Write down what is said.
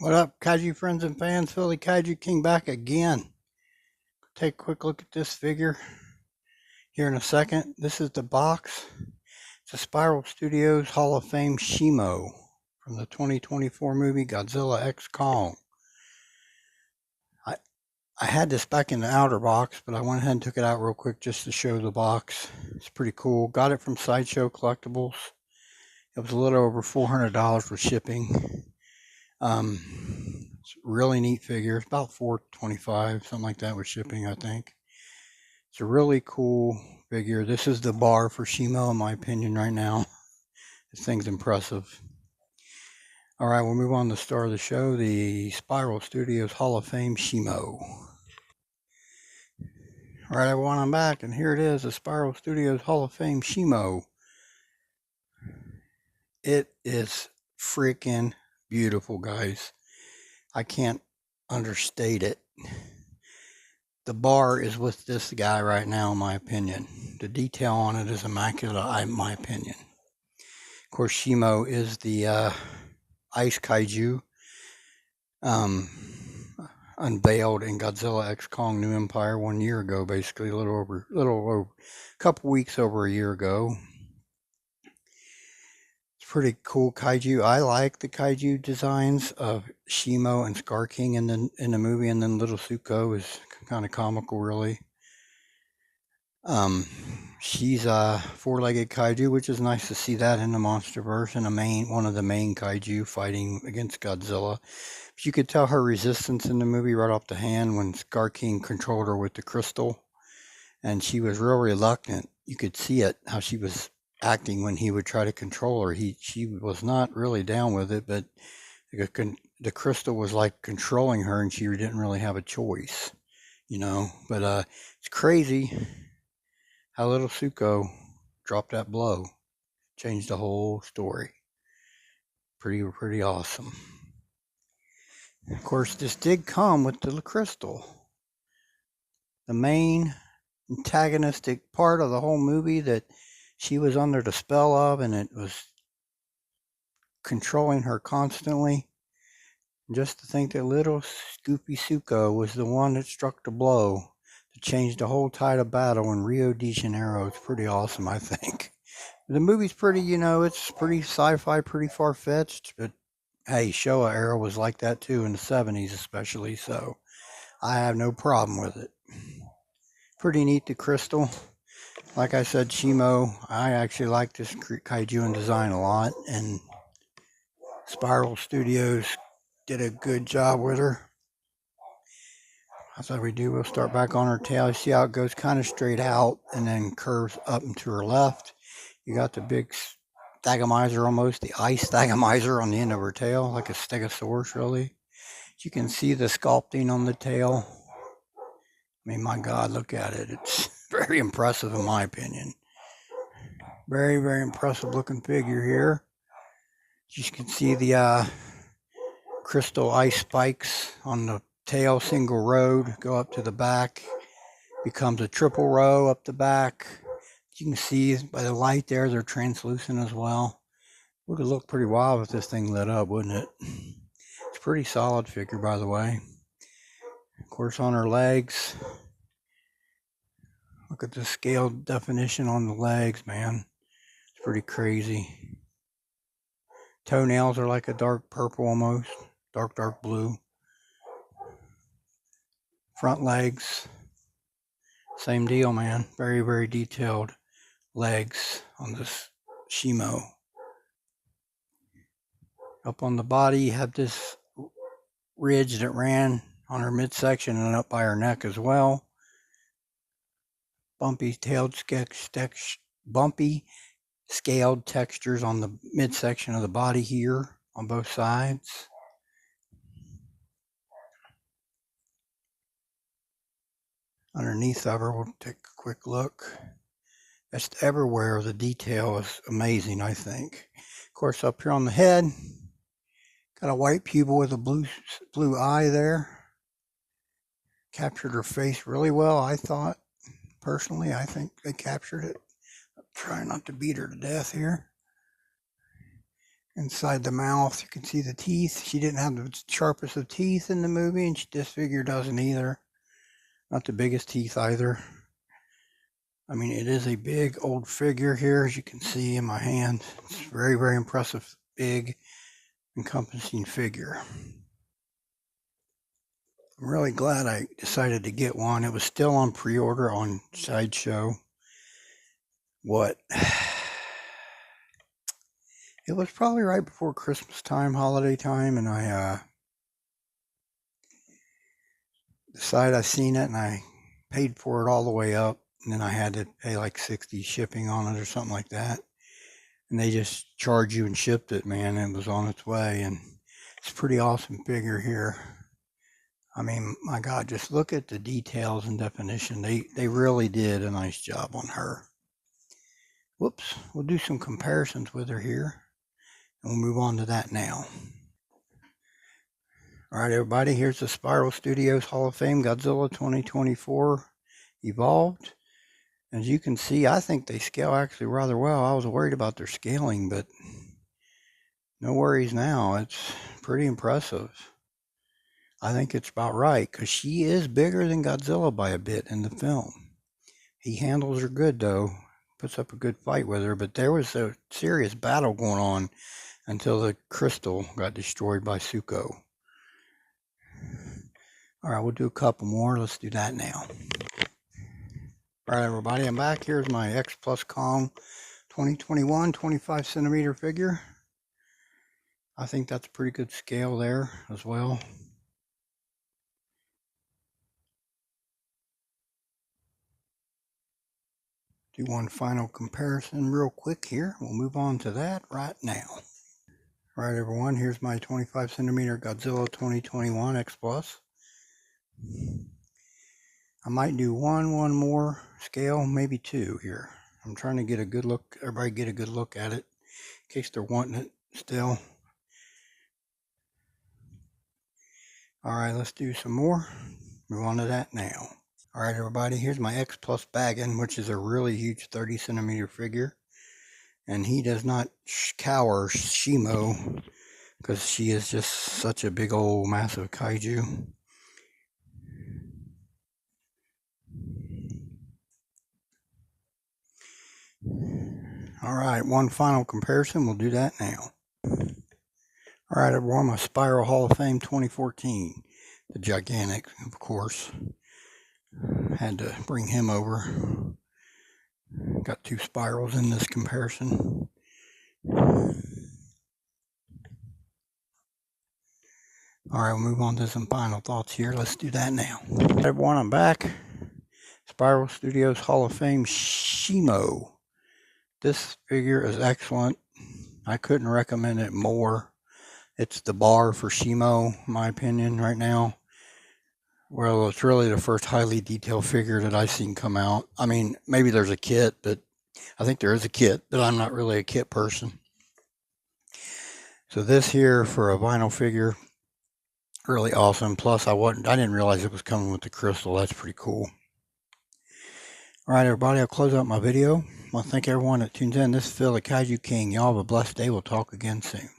What up, kaiju friends and fans? Philly Kaiju King back again. Take a quick look at this figure here in a second. This is the box. It's a spiralStudios Hall of Fame Shimo from the 2024 movie Godzilla X Kong. I had this back in the outer box, but I went ahead and took it out real quick just to show the box. It's pretty cool. Got it from Sideshow Collectibles. It was a little over $400 with shipping. It's a really neat figure. It's about $425, something like that with shipping, I think. It's a really cool figure. This is the bar for Shimo, in my opinion, right now. This thing's impressive. All right, we'll move on to the star of the show, the spiralStudios Hall of Fame Shimo. All right, everyone, I'm back, and here it is, the spiralStudios Hall of Fame Shimo. It is freaking beautiful, guys. I can't understate it. The bar is with this guy right now, in my opinion. The detail on it is immaculate, in my opinion. Of course, Shimo is the ice kaiju unveiled in Godzilla X Kong New Empire 1 year ago, basically a little over a couple weeks over a year ago. It's pretty cool kaiju. I like the kaiju designs of Shimo and Scar King in the movie, and then Little Suko is kind of comical, really. She's a four-legged kaiju, which is nice to see that in the Monsterverse, and one of the main kaiju fighting against Godzilla. But you could tell her resistance in the movie right off the hand when Scar King controlled her with the crystal, and she was real reluctant. You could see it, how she was acting when he would try to control her. She was not really down with it, but the crystal was like controlling her, and she didn't really have a choice, you know. But it's crazy how Little Suko dropped that blow. Changed the whole story. Pretty awesome. Of course, this did come with the crystal. The main antagonistic part of the whole movie that she was under the spell of, and it was controlling her constantly. And just to think that Little Scoopy Suko was the one that struck the blow to change the whole tide of battle in Rio de Janeiro. It's pretty awesome, I think. The movie's pretty, it's pretty sci-fi, pretty far-fetched, but hey, Showa era was like that too in the 70s especially, so I have no problem with it. Pretty neat, the crystal. Like I said, Shimo, I actually like this kaiju and design a lot, and spiralStudios did a good job with her. That's what we do. We'll start back on her tail. You see how it goes kind of straight out and then curves up and to her left. You got the big Thagomizer, almost the ice Thagomizer on the end of her tail, like a Stegosaurus, really. You can see the sculpting on the tail. I mean, my God, look at it. It's very impressive in my opinion. Very, very impressive looking figure here. You can see the crystal ice spikes on the tail, single row, go up to the back. Becomes a triple row up the back. You can see by the light there, they're translucent as well. Would have looked pretty wild if this thing lit up, wouldn't it? It's a pretty solid figure, by the way. Of course, on her legs, look at the scaled definition on the legs, man. It's pretty crazy. Toenails are like a dark purple almost, dark blue. Front legs, same deal, man. Very, very detailed legs on this Shimo. Up on the body, you have this ridge that ran on her midsection and up by her neck as well. Bumpy scaled textures on the midsection of the body here on both sides. Underneath of her, we'll take a quick look. Just everywhere, the detail is amazing, I think. Of course, up here on the head, got a white pupil with a blue eye there. Captured her face really well, I thought. Personally, I think they captured it. I'm trying not to beat her to death here. Inside the mouth, you can see the teeth. She didn't have the sharpest of teeth in the movie, and this figure doesn't either. Not the biggest teeth either. I mean, it is a big old figure here, as you can see in my hand. It's very, very impressive, big, encompassing figure. I'm really glad I decided to get one. It was still on pre-order on Sideshow. What? It was probably right before Christmas time, holiday time, and I decided I seen it and I paid for it all the way up, and then I had to pay like $60 shipping on it or something like that. And they just charged you and shipped it, man. It was on its way, and it's a pretty awesome figure here. I mean, my God, just look at the details and definition. They really did a nice job on her. Whoops, we'll do some comparisons with her here, and we'll move on to that now. All right, everybody, here's the spiralStudios Hall of Fame Godzilla 2024 Evolved. As you can see, I think they scale actually rather well. I was worried about their scaling, but no worries now. It's pretty impressive. I think it's about right, because she is bigger than Godzilla by a bit in the film. He handles her good, though. Puts up a good fight with her, but there was a serious battle going on until the crystal got destroyed by Suko. All right, we'll do a couple more. Let's do that now. All right, everybody, I'm back. Here's my X Plus Kong 2021 25 centimeter figure. I think that's a pretty good scale there as well. Do one final comparison real quick here. We'll move on to that right now. All right, everyone, here's my 25 centimeter Godzilla 2021 X Plus. I might do one more scale, maybe two here. I'm trying to get a good look, everybody get a good look at it in case they're wanting it still. All right, let's do some more. Move on to that now. All right, everybody, here's my X Plus Baggin, which is a really huge 30 centimeter figure. And he does not cower Shimo, because she is just such a big old massive kaiju. All right, one final comparison. We'll do that now. All right, everyone, my Spiral Hall of Fame 2014. The gigantic, of course. Had to bring him over. Got two spirals in this comparison. All right, we'll move on to some final thoughts here. Let's do that now. Hey everyone, I'm back. spiralStudios Hall of Fame Shimo. This figure is excellent. I couldn't recommend it more. It's the bar for Shimo, in my opinion, right now. Well, it's really the first highly detailed figure that I've seen come out. I mean, maybe there's a kit, but I think there is a kit, but I'm not really a kit person. So this here for a vinyl figure, really awesome. Plus, I didn't realize it was coming with the crystal. That's pretty cool. All right, everybody, I'll close out my video. I want to thank everyone that tunes in. This is Phil, the Kaiju King. Y'all have a blessed day. We'll talk again soon.